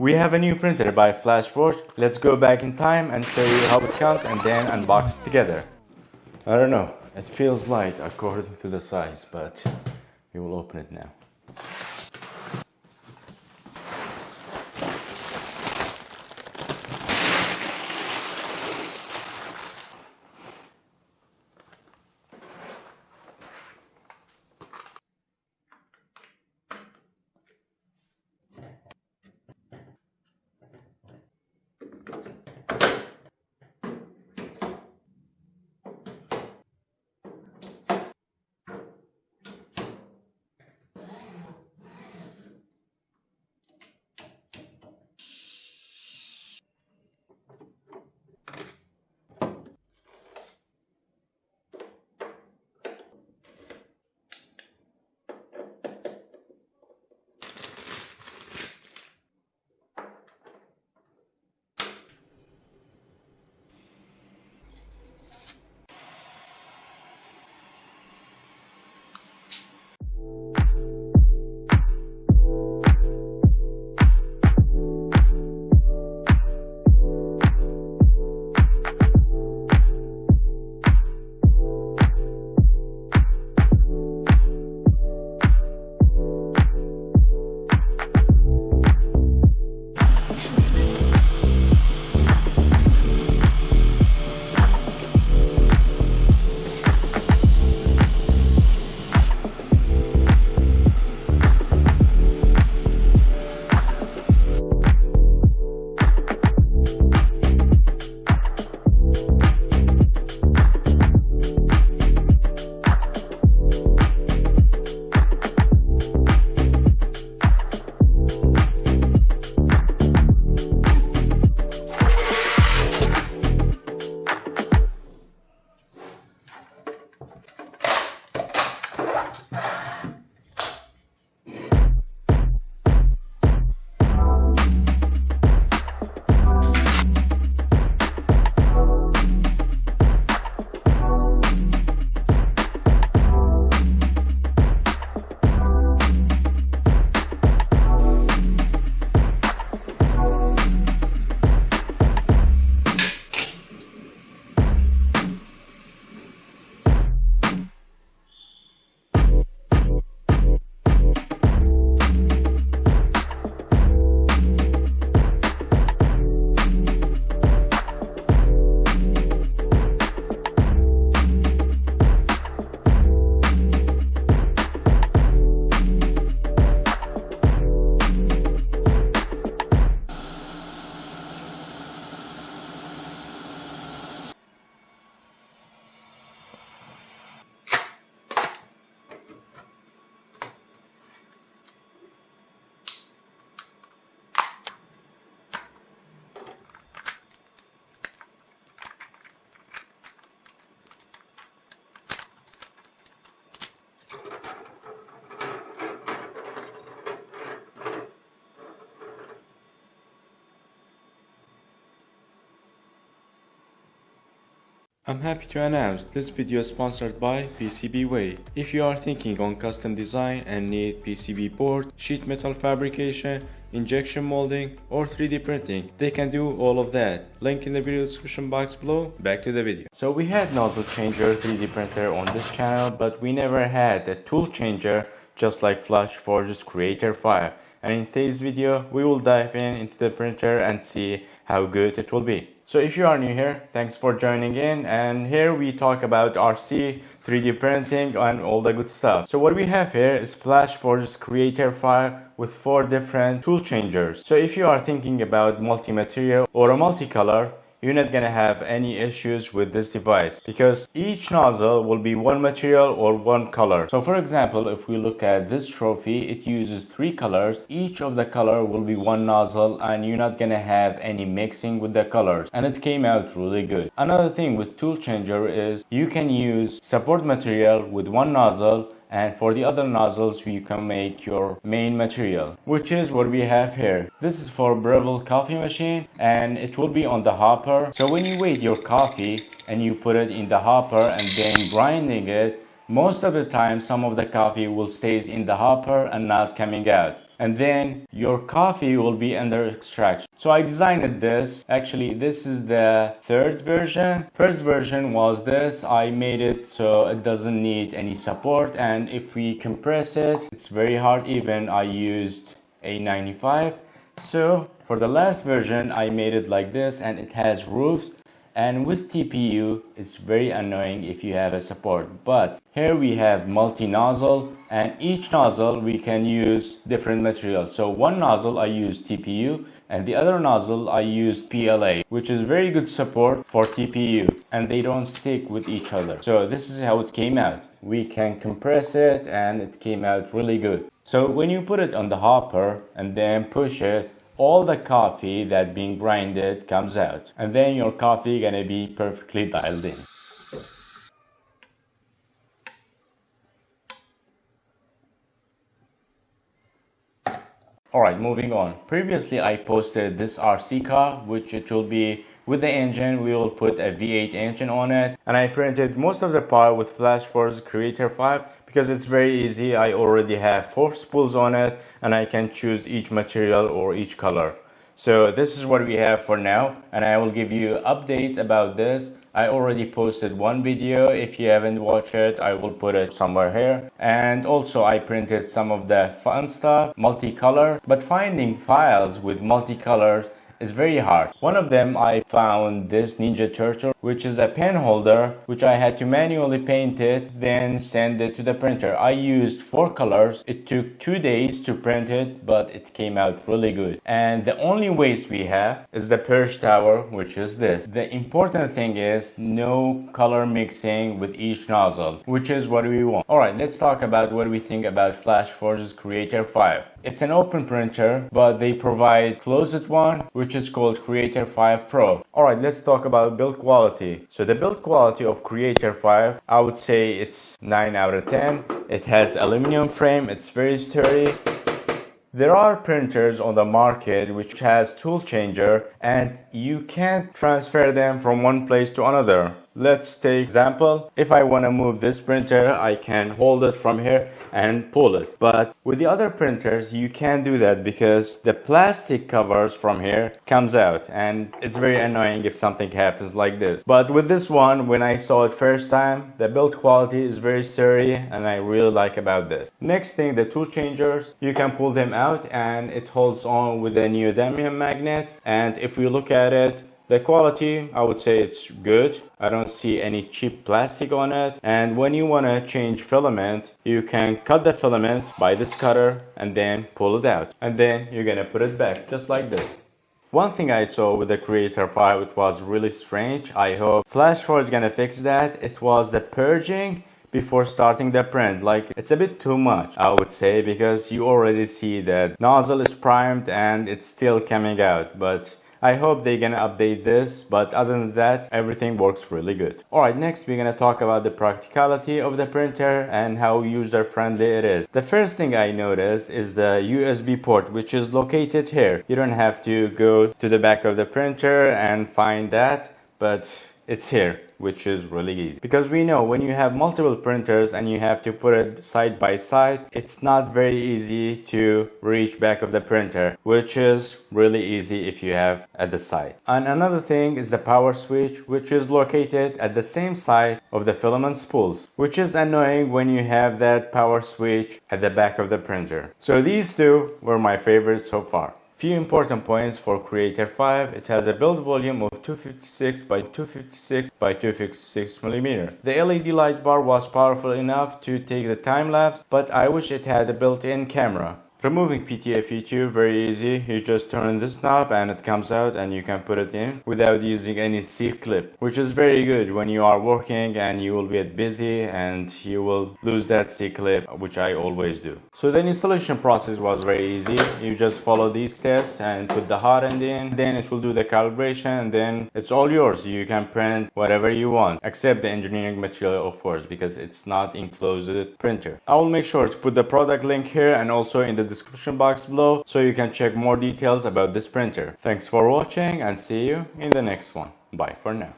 We have a new printer by Flashforge. Let's go back in time and show you how it comes and then unbox it together. I don't know, it feels light according to the size, but we will open it now. I'm happy to announce this video is sponsored by PCBWay. If you are thinking on custom design and need PCB board, sheet metal fabrication, injection molding or 3D printing, they can do all of that. Link in the video description box below. Back to the video. So we had nozzle changer 3D printer on this channel, but we never had a tool changer just like Flashforge's Creator file. And in today's video, we will dive into the printer and see how good it will be. So if you are new here, thanks for joining in, and here we talk about RC, 3D printing and all the good stuff. So what we have here is Flashforge's Creator file with 4 different tool changers. So if you are thinking about multi-material or a multicolor, you're not gonna have any issues with this device because each nozzle will be one material or one color. So for example, if we look at this trophy, it uses 3 colors. Each of the color will be one nozzle and you're not gonna have any mixing with the colors, and it came out really good. Another thing with tool changer is you can use support material with one nozzle, and for the other nozzles you can make your main material, which is what we have here. This is for Breville coffee machine and it will be on the hopper. So when you weigh your coffee and you put it in the hopper and then grinding it, most of the time some of the coffee will stays in the hopper and not coming out, and then your coffee will be under extraction. So I designed this. Actually, this is the third version. First version was this. I made it so it doesn't need any support, and if we compress it, it's very hard. Even I used A95. So for the last version, I made it like this, and it has roofs. And with TPU, it's very annoying if you have a support. But here we have multi-nozzle, and each nozzle we can use different materials. So one nozzle I use TPU, and the other nozzle I use PLA, which is very good support for TPU, and they don't stick with each other. So this is how it came out. We can compress it, and it came out really good. So when you put it on the hopper and then push it, all the coffee that being grinded comes out, and then your coffee gonna be perfectly dialed in. Alright, moving on. Previously I posted this RC car, which it will be with the engine. We will put a V8 engine on it, and I printed most of the part with Flashforge Creator 5 because it's very easy. I already have 4 spools on it, and I can choose each material or each color. So this is what we have for now, and I will give you updates about this. I already posted one video. If you haven't watched it, I will put it somewhere here. And also I printed some of the fun stuff, multicolor, but finding files with multicolors is very hard. One of them, I found this Ninja Turtle, which is a pen holder, which I had to manually paint it, then send it to the printer. I used 4 colors. It took 2 days to print it, but it came out really good. And the only waste we have is the perch tower, which is this. The important thing is no color mixing with each nozzle, which is what we want. Alright, let's talk about what we think about Flashforge's Creator 5. It's an open printer, but they provide closed one, which is called Creator 5 Pro. Alright, let's talk about build quality. So the build quality of Creator 5, I would say it's 9 out of 10. It has aluminum frame, it's very sturdy. There are printers on the market which has tool changer, and you can't transfer them from one place to another. Let's take example. If I want to move this printer, I can hold it from here and pull it. But with the other printers, you can't do that because the plastic covers from here comes out, and it's very annoying if something happens like this. But with this one, when I saw it first time, the build quality is very sturdy, and I really like about this. Next thing, the tool changers, you can pull them out and it holds on with a neodymium magnet. And if we look at it, the quality, I would say it's good. I don't see any cheap plastic on it. And when you want to change filament, you can cut the filament by this cutter and then pull it out. And then you're gonna put it back, just like this. One thing I saw with the Creator 5, it was really strange. I hope Flashforge is gonna fix that. It was the purging before starting the print. Like, it's a bit too much, I would say, because you already see that nozzle is primed and it's still coming out. But I hope they're gonna update this, but other than that, everything works really good. Alright, next we're gonna talk about the practicality of the printer and how user-friendly it is. The first thing I noticed is the USB port, which is located here. You don't have to go to the back of the printer and find that, but it's here, which is really easy. Because we know when you have multiple printers and you have to put it side by side, it's not very easy to reach back of the printer, which is really easy if you have at the side. And another thing is the power switch, which is located at the same side of the filament spools, which is annoying when you have that power switch at the back of the printer. So these two were my favorites so far. Few important points for Creator 5. It has a build volume of 256 by 256 by 256 millimeter. The LED light bar was powerful enough to take the time lapse, but I wish it had a built-in camera. Removing PTFE2, very easy. You just turn this knob and it comes out and you can put it in without using any C-clip, which is very good when you are working and you will get busy and you will lose that C-clip, which I always do. So the installation process was very easy. You just follow these steps and put the hot end in, then it will do the calibration, and then it's all yours. You can print whatever you want, except the engineering material, of course, because it's not enclosed printer. I will make sure to put the product link here and also in the description box below so you can check more details about this printer. Thanks for watching and see you in the next one. Bye for now.